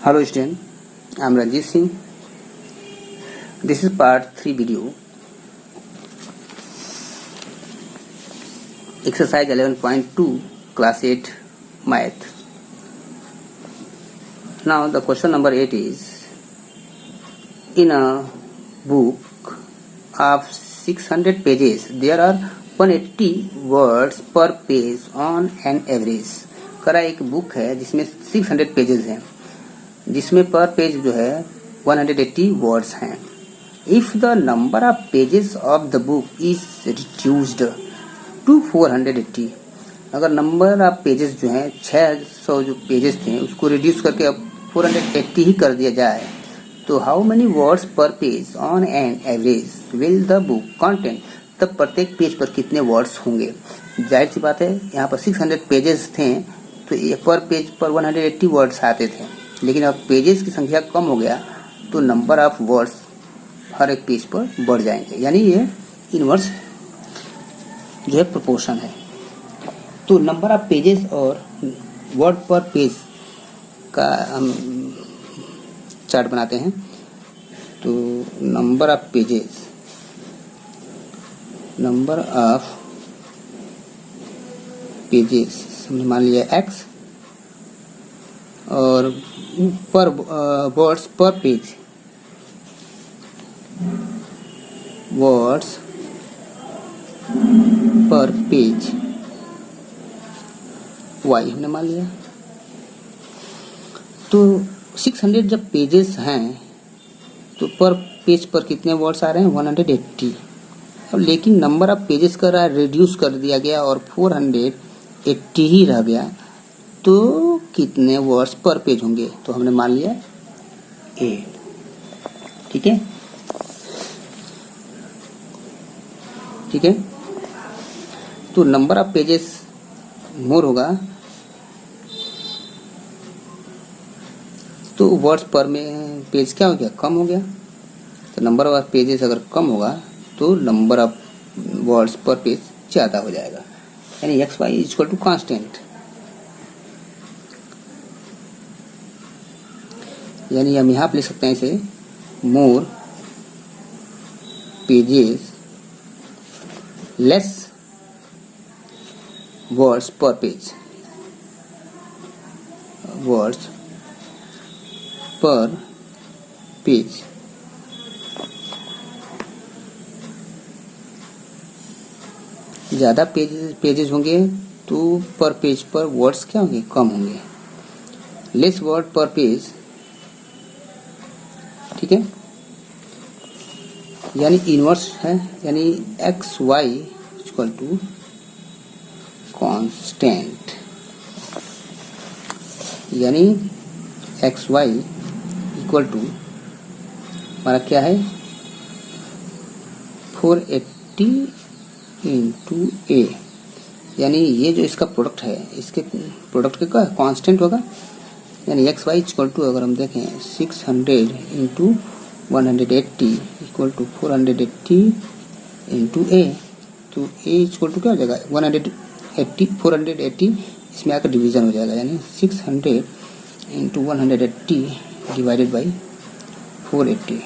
Hello student, I am Ranjit Singh. This is part 3 video. Exercise 11.2 class 8 math. Now the question number 8 is, in a book of 600 pages there are 180 words per page on an average. करा एक book है जिसमें 600 pages हैं, जिसमें पर page जो है 180 words हैं. If the number of pages of the book is reduced to 480, अगर नंबर ऑफ पेजेस जो हैं 600 जो पेजेस थे उसको रिड्यूस करके अब 480 ही कर दिया जाए, तो how many words per page on an average will the book contain, तब प्रत्येक पेज पर कितने वर्ड्स होंगे. जाहिर सी बात है, यहाँ पर 600 पेजेस थे तो पर पेज पर 180 वर्ड्स आते थे, लेकिन अब पेजेस की संख्या कम हो गया तो नंबर ऑफ वर्ड्स हर एक पेज पर बढ़ जाएंगे. यानी ये इनवर्स जो है प्रोपोर्शन है. तो नंबर ऑफ पेजेस और वर्ड पर पेज का हम चार्ट बनाते हैं. तो नंबर ऑफ पेजेस हमने मान लिया x और पर words per page, words per page y हमने मान लिया. तो 600 जब पेजेस हैं तो पर पेज पर कितने वर्ड्स आ रहे हैं 180. अब लेकिन नंबर ऑफ पेजेस का रिड्यूस कर दिया गया और 480 ही रह गया, तो कितने वर्ड्स पर पेज होंगे, तो हमने मान लिया 8. ठीक है, ठीक है. तो नंबर ऑफ पेजेस मोर होगा तो वर्ड्स पर में पेज क्या हो गया, कम हो गया. तो नंबर ऑफ पेजेस अगर कम होगा तो number of words per page ज़्यादा हो जाएगा. यानी X Y is equal to constant. यानी हम यहाँ पे लिख सकते हैं इसे, more pages less words per page, words per page. ज़्यादा पेजेस होंगे तो पर पेज पर वर्ड्स क्या होंगे, कम होंगे. लेस वर्ड पर पेज, ठीक है. यानी इनवर्स है, यानी X Y equal to constant. यानी एक्स वाई इक्वल टू हमारा क्या है 480 इंटू ए. यानी ये जो इसका प्रोडक्ट है, इसके प्रोडक्ट का कांस्टेंट होगा. यानी एक्स वाई इक्वल टू अगर हम देखें 600 इंटू 180 इक्वल टू 480 इंटू ए, तो ए इक्वल टू क्या हो जाएगा 180 480, इसमें आकर डिवीजन हो जाएगा. यानी 600 इंटू 180 डिवाइडेड बाई 480.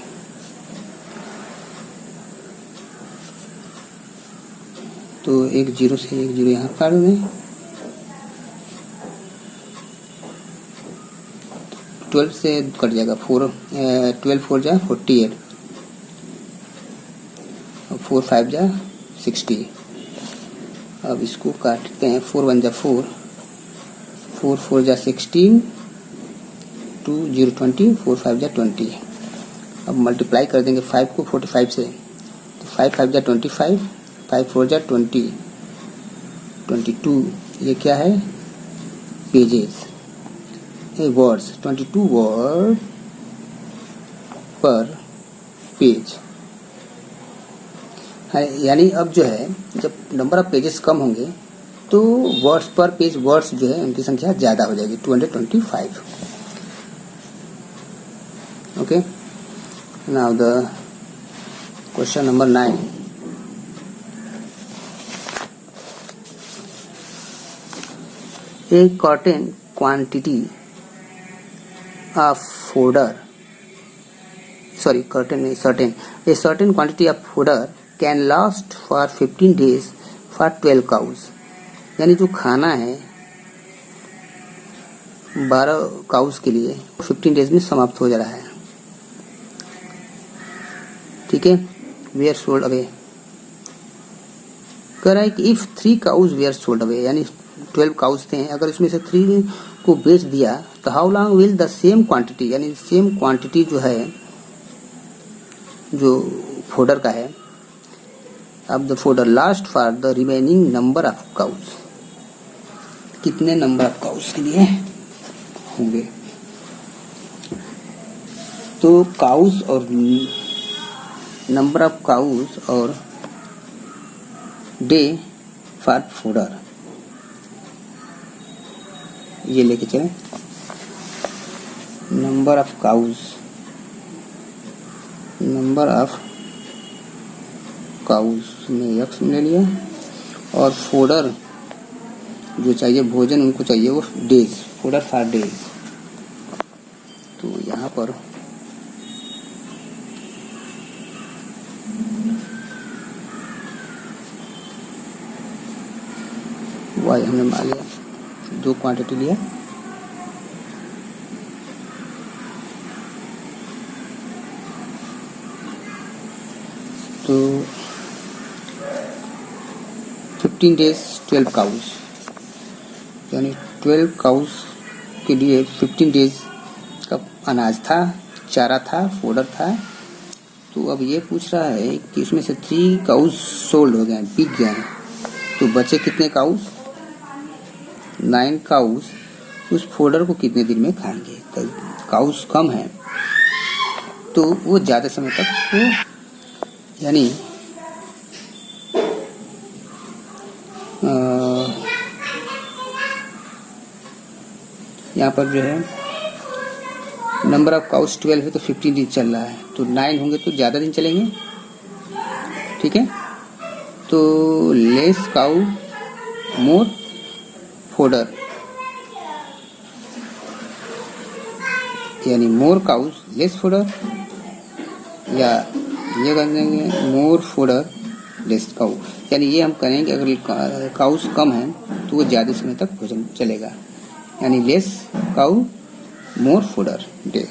तो एक जीरो से एक जीरो यहाँ काट दें, 12 से कट जाएगा 12 4 जा 48 और 4 5 जा 60. अब इसको काटते हैं, 4 1 जा 4, 4 4 जा 16, 2 0 20, 4 5 जा 20. अब मल्टीप्लाई कर देंगे 5 को 45 से, तो 5 5 जा 25, 5 4 जा 20, 22. ये क्या है पेजेस, वर्ड्स, 22 वर्ड पर पेज. यानी अब जो है जब नंबर ऑफ पेजेस कम होंगे तो वर्ड्स पर पेज, वर्ड्स जो है उनकी संख्या ज़्यादा हो जाएगी 225. Okay, now the question number 9. A certain quantity of fodder, sorry, curtain is certain, a certain quantity of fodder can last for 15 days for 12 cows. यानी जो खाना है 12 काउस के लिए 15 डेज में समाप्त हो जा रहा है. ठीक है. वेयर सोल्ड अवे कह रहा है कि if 3 cows were sold away, यानी 12 काउस थे, अगर इसमें से 3 को बेच दिया तो how long will the same quantity, यानी सेम क्वांटिटी जो है जो फोडर का है अब the fodder last for the remaining number of cows, कितने नंबर ऑफ काउस के लिए होंगे. तो काउस और नंबर ऑफ काउस और डे फॉर फोडर ये लेके चले. Number of cows, number of cows में यक्स ले लिया और फोडर जो चाहिए भोजन उनको चाहिए वो डेज, फोडर फॉर डेज. तो यहाँ पर वाई हमने मान लिया, 2 क्वांटिटी लिया. तो 15 डेज 12 काउस, यानी 12 काउस के लिए 15 डेज का अनाज था, चारा था, फोडर था. तो अब ये पूछ रहा है कि इसमें से 3 काउस सोल्ड हो गए, बिक गए, तो बचे कितने काउस, 9 काउस. उस फोडर को कितने दिन में खाएंगे. तो काउस कम है तो वो ज़्यादा समय तक वो, यानी यहाँ पर जो है नंबर ऑफ काउस 12 है तो 15 दिन चल रहा है, तो 9 होंगे तो ज़्यादा दिन चलेंगे. ठीक है. तो लेस काउ मोर फोडर, यानी मोर काउस लेस फोडर, या ये कर देंगे मोर फोडर लेस काउ, यानी ये हम करेंगे अगर काउस कम है तो वो ज़्यादा समय तक भोजन चलेगा, यानी लेस काउ मोर फोडर डे.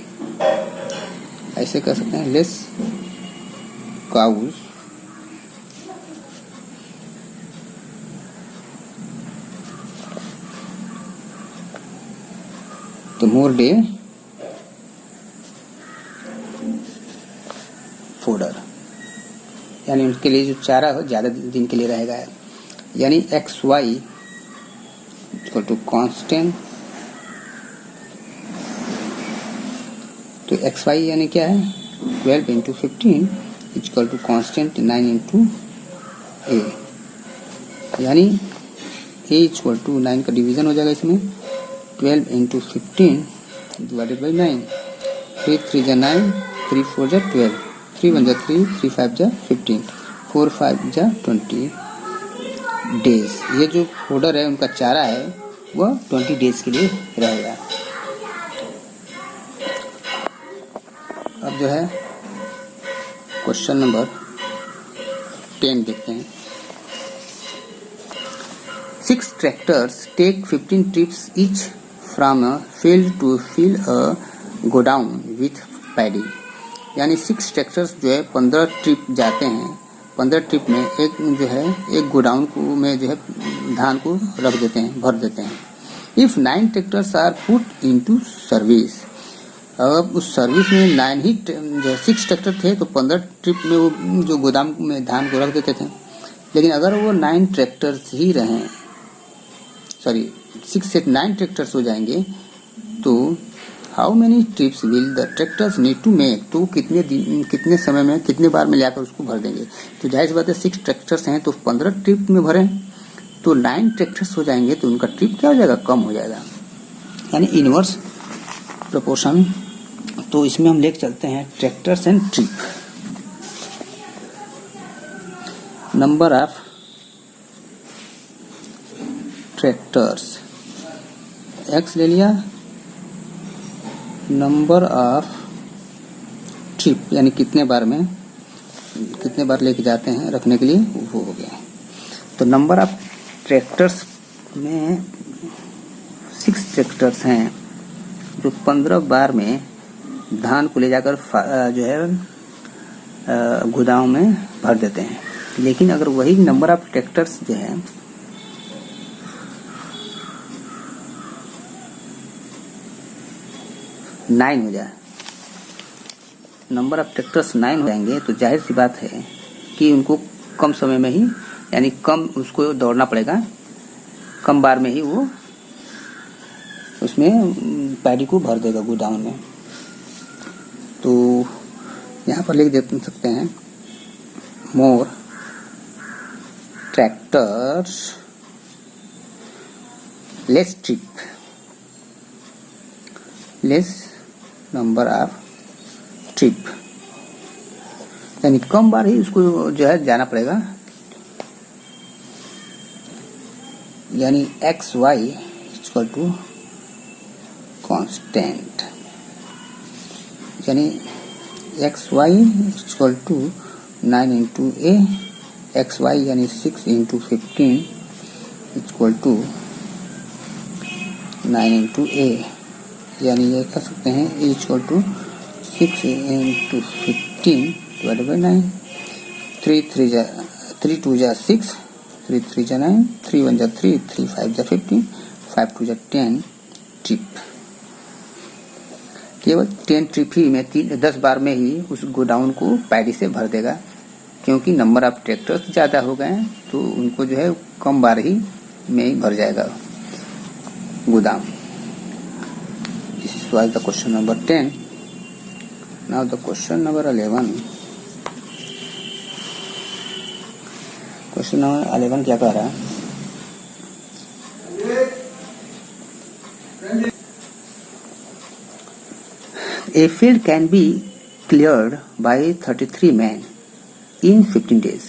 ऐसे कर सकते हैं लेस काउस तो मोर डे फोडर, यानी उनके लिए जो चारा हो ज़्यादा दिन के लिए रहेगा. यानी X Y equal to constant. तो एक्स वाई यानी क्या है 12 into 15 equal to constant 9 into A, यानी ए इक्वल टू 9 का डिवीजन हो जाएगा इसमें 12 इंटू 15 डिवाइडेड बाई 9. 3 3 जा 9, 3 4 जा 12, 3 1 जा 3, 3 5 जा 15, 4 5 जा 20 डेज. ये जो फोडर है उनका चारा है वह 20 डेज के लिए रहेगा. अब जो है क्वेश्चन नंबर 10 देखते हैं. 6 tractors take 15 trips each from a field to fill a godown with paddy. यानी 6 ट्रैक्टर्स जो है 15 ट्रिप जाते हैं. 15 ट्रिप में एक जो है एक गोडाउन को में जो है धान को रख देते हैं, भर देते हैं. If 9 tractors are put into service, अब उस सर्विस में 9 ही जो 6 ट्रैक्टर थे तो 15 ट्रिप में वो जो गोदाम में धान को रख देते थे. लेकिन अगर वो 9 ट्रैक्टर्स ही रहें, सॉरी 6 से 9 ट्रैक्टर्स हो जाएंगे तो how many trips will the tractors need to make, तो कितने दिन कितने समय में कितने बार में लाकर उसको भर देंगे. तो जाहिर सी बात है 6 ट्रैक्टर्स हैं तो 15 ट्रिप में भरें तो 9 ट्रैक्टर्स हो जाएंगे तो उनका ट्रिप क्या हो जाएगा, कम हो जाएगा, यानी इनवर्स प्रोपोर्शन. तो इसमें हम लेके चलते हैं tractors and trip. Number of tractors x ले लिया नंबर ऑफ ट्रिप यानी कितने बार लेके जाते हैं रखने के लिए, वो हो गया। तो नंबर ऑफ ट्रैक्टर्स में 6 ट्रैक्टर्स हैं जो 15 बार में धान को ले जाकर जो है गोदाम में भर देते हैं। लेकिन अगर वही नंबर ऑफ ट्रैक्टर्स जो है 9 हो जाए, नंबर ऑफ ट्रैक्टर्स 9 हो जाएंगे, तो जाहिर सी बात है कि उनको कम समय में ही यानी कम उसको दौड़ना पड़ेगा, कम बार में ही वो उसमें पैडी को भर देगा गोदाम में। तो यहाँ पर लिख दे सकते हैं more tractors less trip, less number of trip, यानी कम बार ही उसको जो है जाना पड़ेगा। यानी X Y equal to constant, यानी X Y equal to 9 into A, X Y यानी 6 into 15 equal to 9 into A, यानी ये कह सकते हैं A equal to 6 into 15 divided by 9, 3 2 जा 6, 3 3 जा 9, 3 1 जा 3, 3 5 जा 15, 5 2 जा 10 ट्रिप। केवल 10 ट्रिप ही में 10 बार में ही उस गोडाउन को पैडी से भर देगा, क्योंकि नंबर ऑफ ट्रैक्टर्स ज़्यादा हो गए हैं तो उनको जो है कम बार ही में ही भर जाएगा गोदाम। This was the question number 10। Now the question number 11। Question number 11 क्या कह रहा है? A field can be cleared by 33 men in 15 days,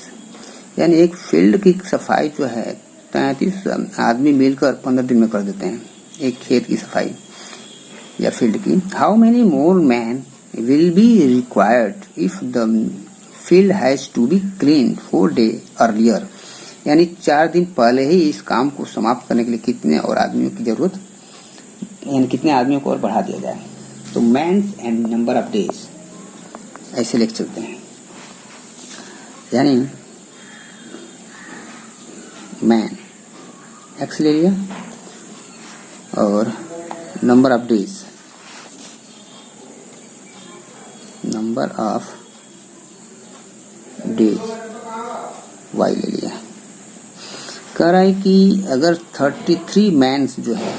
यानी एक फील्ड की सफाई जो है 33 आदमी मिलकर 15 दिन में कर देते हैं, एक खेत की सफाई या फील्ड की। How many more man will be required if the field has to be clean 4 day earlier, यानी 4 दिन पहले ही इस काम को समाप्त करने के लिए कितने और आदमियों की जरूरत, यानी कितने आदमियों को और बढ़ा दिया जाए। तो mans and number of days ऐसे लिख सकते हैं, यानी मैन एक्स ले लिया और number of days, number of days Y ले लिया। कह रहा है कि अगर 33 मैन्स जो है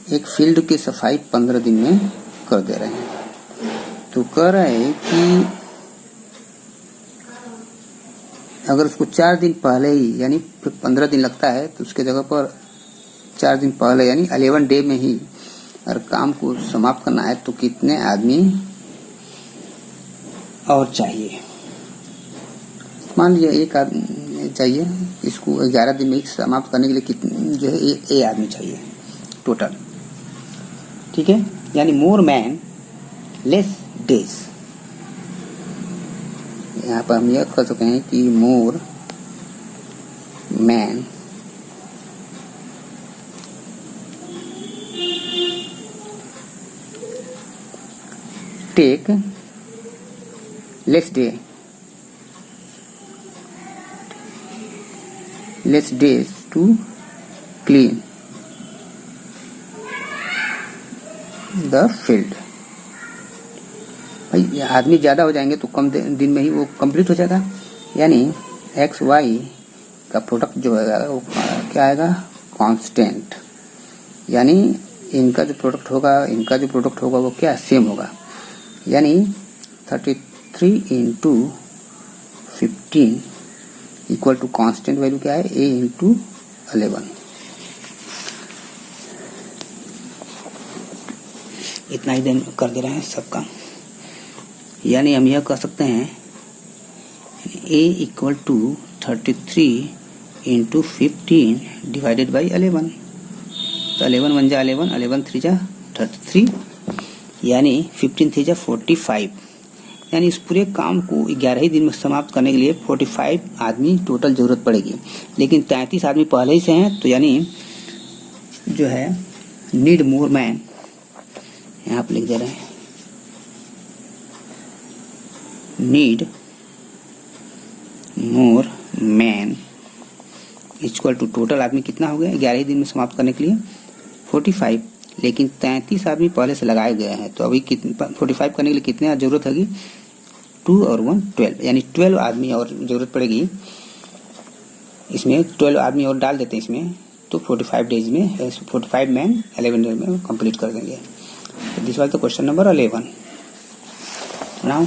एक फील्ड की सफाई 15 दिन में कर दे रहे हैं, तो कह रहा है कि अगर उसको 4 दिन पहले ही, यानी 15 दिन लगता है तो उसके जगह पर 4 दिन पहले यानी 11 डे में ही अगर काम को समाप्त करना है तो कितने आदमी और चाहिए। मान लिया एक आदमी चाहिए, इसको 11 दिन में समाप्त करने के लिए कितने जो है ए आदमी चाहिए टोटल, ठीक है। यानी मोर मैन लेस डेज, यहाँ पर हम यह कर सकते हैं कि more man take less days to clean the field. भाई आदमी ज्यादा हो जाएंगे तो कम दिन में ही वो कंप्लीट हो जाएगा, यानी एक्स वाई का प्रोडक्ट जो है वो क्या आएगा, कांस्टेंट, यानी इनका जो प्रोडक्ट होगा इनका जो प्रोडक्ट होगा वो क्या सेम होगा, यानी 33 into 15 equal to constant value क्या है, ए इंटू 11। इतना ही दिन कर दे रहे हैं सबका, यानी हम यह कह सकते हैं A equal to 33 into 15 divided by 11। तो 11 1 जा 11, 11 3 जा 33, यानी 15 3 45, यानी इस पूरे काम को 11 ही दिन में समाप्त करने के लिए 45 आदमी टोटल जरूरत पड़ेगी। लेकिन 33 आदमी पहले ही से हैं, तो यानी जो है नीड मोर मैन, यहाँ पे लिख दे रहे हैं, need more man equal to total आदमी कितना हो गया 11 ही दिन में समाप्त करने के लिए 45, लेकिन 33 आदमी पहले से लगाए गए हैं, तो अभी 45 करने के लिए कितने जरूरत होगी, 2 और 1 12, यानी 12 आदमी और जरूरत पड़ेगी। इसमें 12 आदमी और डाल देते हैं इसमें, तो 45 डेज में 45 मैन 11 डेज में कंप्लीट कर देंगे। This was the question number 11। Now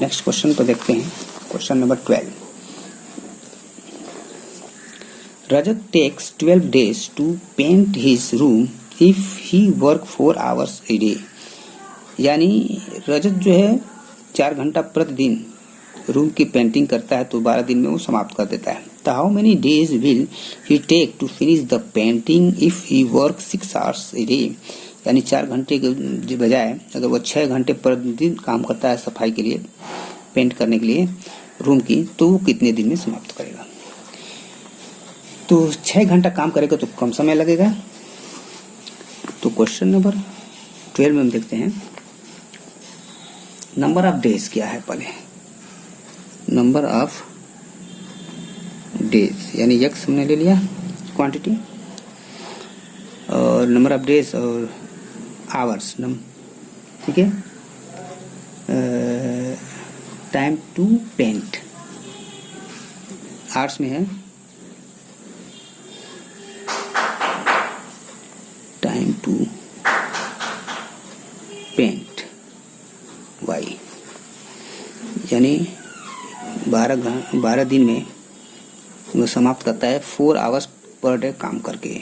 next question को देखते हैं, question number 12। Rajat takes 12 days to paint his room if he work 4 hours a day, यानी रजत जो है 4 घंटा प्रतिदिन रूम की पेंटिंग करता है, तो 12 दिन में वो समाप्त कर देता है। तो how many days will he take to finish the painting if he work 6 hours a day, यानी 4 घंटे के बजाय अगर वो 6 घंटे प्रतिदिन काम करता है सफाई के लिए, पेंट करने के लिए रूम की, तो वो कितने दिन में समाप्त करेगा। तो 6 घंटा काम करेगा तो कम समय लगेगा। तो क्वेश्चन नंबर 12 में हम देखते हैं नंबर ऑफ डेज क्या है। पहले नंबर ऑफ डेज, यानी यक्स हमने ले लिया क्वांटिटी, और नंबर ऑफ डेज और आवर्स, ठीक है। टाइम टू पेंट आवर्स में है, टाइम टू पेंट वाई, यानी 12 दिन में वो समाप्त करता है 4 आवर्स पर डे काम करके।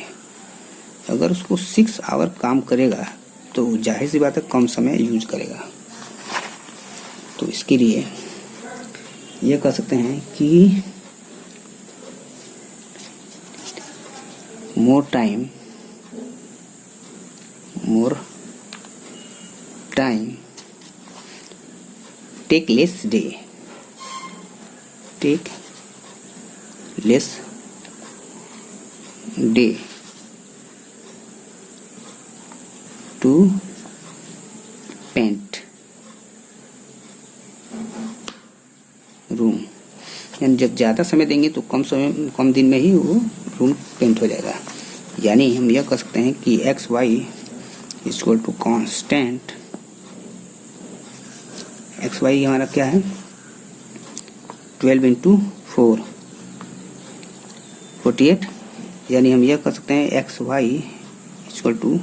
अगर उसको 6 आवर काम करेगा तो जाहिर सी बात है कम समय यूज करेगा। तो इसके लिए ये कह सकते हैं कि more time take less day to paint room, यानी जब ज़्यादा समय देंगे तो कम दिन में ही वो रूम पेंट हो जाएगा। यानी हम यह कह सकते हैं कि X Y equal to constant, X Y हमारा क्या है 12 इंटू 4 48, यानी हम यह कह सकते हैं X Y equal to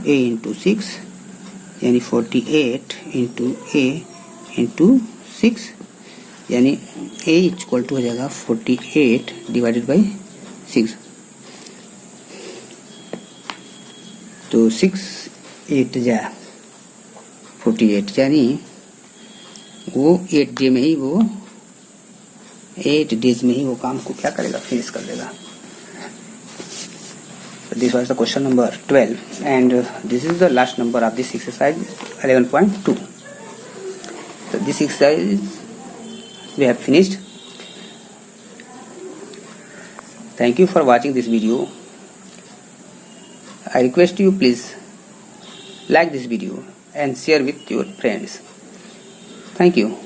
A into 6, यानी 48 इंटू ए इंटू 6, यानी ए इक्वल टू हो जाएगा 48 डिवाइडेड बाई 6। तो 6 8 जा 48, यानी वो 8 डे में ही वो 8 डेज में ही वो काम को क्या करेगा, फिनिश कर देगा। This was the question number 12, and this is the last number of this exercise 11.2. So this exercise we have finished. Thank you for watching this video. I request you please like this video and share with your friends. Thank you.